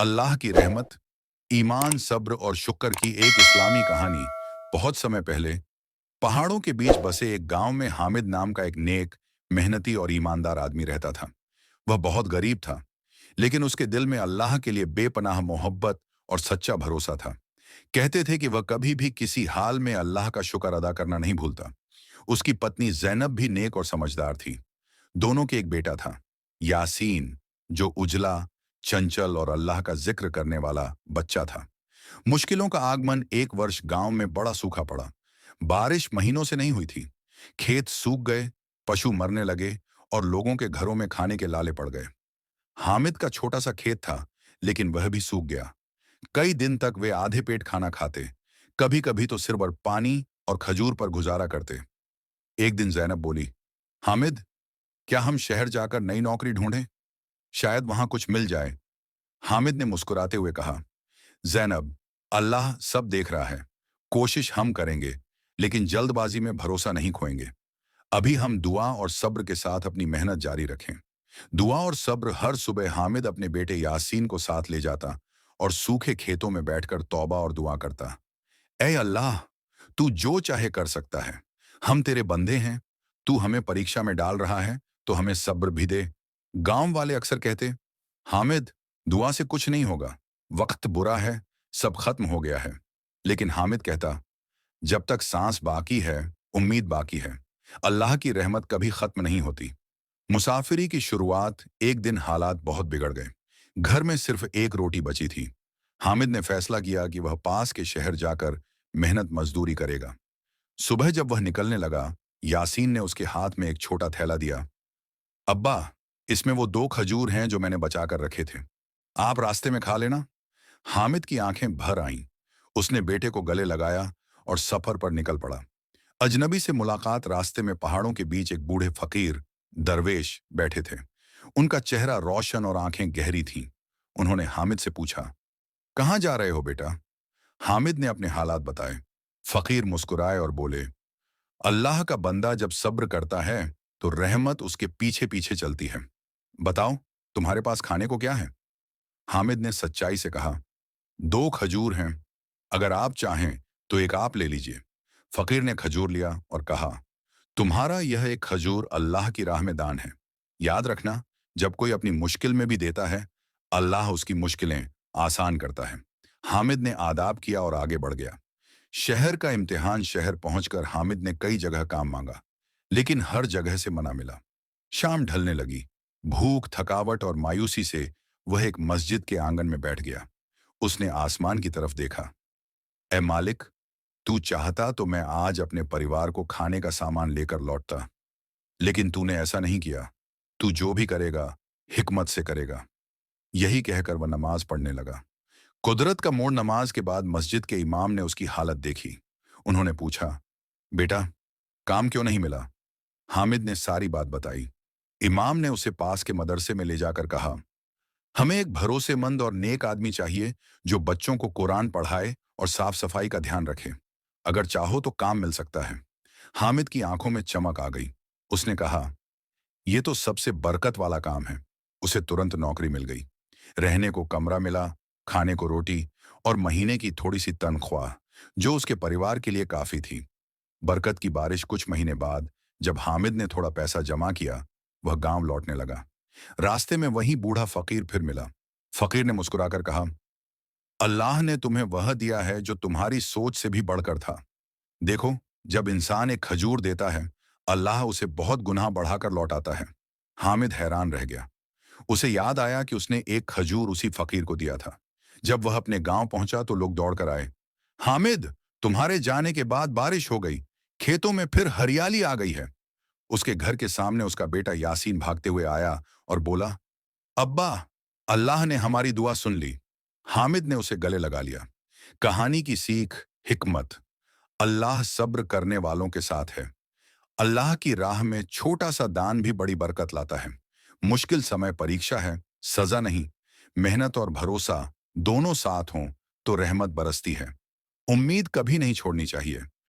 अल्लाह की रहमत, ईमान, सब्र और शुक्र की एक इस्लामी कहानी। बहुत समय पहले पहाड़ों के बीच बसे एक गांव में हामिद नाम का एक नेक, मेहनती और ईमानदार आदमी रहता था। वह बहुत गरीब था, लेकिन उसके दिल में अल्लाह के लिए बेपनाह मोहब्बत और सच्चा भरोसा था। कहते थे कि वह कभी भी किसी हाल में अल्लाह का शुक्र अदा करना नहीं भूलता। उसकी पत्नी जैनब भी नेक और समझदार थी। दोनों के एक बेटा था, यासीन, जो उजला, चंचल और अल्लाह का जिक्र करने वाला बच्चा था। मुश्किलों का आगमन एक वर्ष गांव में बड़ा सूखा पड़ा। बारिश महीनों से नहीं हुई थी। खेत सूख गए, पशु मरने लगे और लोगों के घरों में खाने के लाले पड़ गए। हामिद का छोटा सा खेत था, लेकिन वह भी सूख गया। कई दिन तक वे आधे पेट खाना खाते, कभी कभी तो सिर भर पानी और खजूर पर गुजारा करते। एक दिन जैनब बोली, हामिद, क्या हम शहर जाकर नई नौकरी ढूंढें? शायद वहां कुछ मिल जाए। हामिद ने मुस्कुराते हुए कहा, जैनब, अल्लाह सब देख रहा है। कोशिश हम करेंगे, लेकिन जल्दबाजी में भरोसा नहीं खोएंगे। अभी हम दुआ और सब्र के साथ अपनी मेहनत जारी रखें। दुआ और सब्र। हर सुबह हामिद अपने बेटे यासीन को साथ ले जाता और सूखे खेतों में बैठकर तौबा और दुआ करता। ऐ अल्लाह, तू जो चाहे कर सकता है। हम तेरे बंदे हैं। तू हमें परीक्षा में डाल रहा है, तो हमें सब्र भी दे। गांव वाले अक्सर कहते, हामिद, दुआ से कुछ नहीं होगा। वक्त बुरा है, सब खत्म हो गया है। लेकिन हामिद कहता, जब तक सांस बाकी है, उम्मीद बाकी है। अल्लाह की रहमत कभी खत्म नहीं होती। मुसाफिरी की शुरुआत। एक दिन हालात बहुत बिगड़ गए। घर में सिर्फ एक रोटी बची थी। हामिद ने फैसला किया कि वह पास के शहर जाकर मेहनत मजदूरी करेगा। सुबह जब वह निकलने लगा, यासीन ने उसके हाथ में एक छोटा थैला दिया। अब्बा, इसमें वो 2 खजूर हैं जो मैंने बचा कर रखे थे। आप रास्ते में खा लेना। हामिद की आंखें भर आईं। उसने बेटे को गले लगाया और सफर पर निकल पड़ा। अजनबी से मुलाकात। रास्ते में पहाड़ों के बीच एक बूढ़े फकीर, दरवेश, बैठे थे। उनका चेहरा रोशन और आंखें गहरी थीं। उन्होंने हामिद से पूछा, कहाँ जा रहे हो बेटा? हामिद ने अपने हालात बताए। फकीर मुस्कुराए और बोले, अल्लाह का बंदा जब सब्र करता है, तो रहमत उसके पीछे पीछे चलती है। बताओ, तुम्हारे पास खाने को क्या है? हामिद ने सच्चाई से कहा, 2 खजूर हैं। अगर आप चाहें तो एक आप ले लीजिए। फकीर ने खजूर लिया और कहा, तुम्हारा यह एक खजूर अल्लाह की राह में दान है। याद रखना, जब कोई अपनी मुश्किल में भी देता है, अल्लाह उसकी मुश्किलें आसान करता है। हामिद ने आदाब किया और आगे बढ़ गया। शहर का इम्तिहान। शहर पहुंचकर हामिद ने कई जगह काम मांगा, लेकिन हर जगह से मना मिला। शाम ढलने लगी। भूख, थकावट और मायूसी से वह एक मस्जिद के आंगन में बैठ गया। उसने आसमान की तरफ देखा। ए मालिक, तू चाहता तो मैं आज अपने परिवार को खाने का सामान लेकर लौटता, लेकिन तूने ऐसा नहीं किया। तू जो भी करेगा, हिकमत से करेगा। यही कहकर वह नमाज पढ़ने लगा। कुदरत का मोड़। नमाज के बाद मस्जिद के इमाम ने उसकी हालत देखी। उन्होंने पूछा, बेटा, काम क्यों नहीं मिला? हामिद ने सारी बात बताई। इमाम ने उसे पास के मदरसे में ले जाकर कहा, हमें एक भरोसेमंद और नेक आदमी चाहिए, जो बच्चों को कुरान पढ़ाए और साफ सफाई का ध्यान रखे। अगर चाहो तो काम मिल सकता है। हामिद की आंखों में चमक आ गई। उसने कहा, यह तो सबसे बरकत वाला काम है। उसे तुरंत नौकरी मिल गई। रहने को कमरा मिला, खाने को रोटी और महीने की थोड़ी सी तनख्वाह, जो उसके परिवार के लिए काफी थी। बरकत की बारिश। कुछ महीने बाद जब हामिद ने थोड़ा पैसा जमा किया, वह गांव लौटने लगा। रास्ते में वही बूढ़ा फकीर फिर मिला। फकीर ने मुस्कुराकर कहा, अल्लाह ने तुम्हें वह दिया है जो तुम्हारी सोच से भी बढ़कर था। देखो, जब इंसान एक खजूर देता है, अल्लाह उसे बहुत गुनाह बढ़ाकर लौटाता है। हामिद हैरान रह गया। उसे याद आया कि उसने एक खजूर उसी फकीर को दिया था। जब वह अपने गांव पहुंचा तो लोग दौड़कर आए। हामिद, तुम्हारे जाने के बाद बारिश हो गई, खेतों में फिर हरियाली आ गई है। उसके घर के सामने उसका बेटा यासीन भागते हुए आया और बोला, अब्बा, अल्लाह ने हमारी दुआ सुन ली। हामिद ने उसे गले लगा लिया। कहानी की सीख, हिकमत। अल्लाह सब्र करने वालों के साथ है। अल्लाह की राह में छोटा सा दान भी बड़ी बरकत लाता है। मुश्किल समय परीक्षा है, सजा नहीं। मेहनत और भरोसा दोनों साथ हों तो रहमत बरसती है। उम्मीद कभी नहीं छोड़नी चाहिए।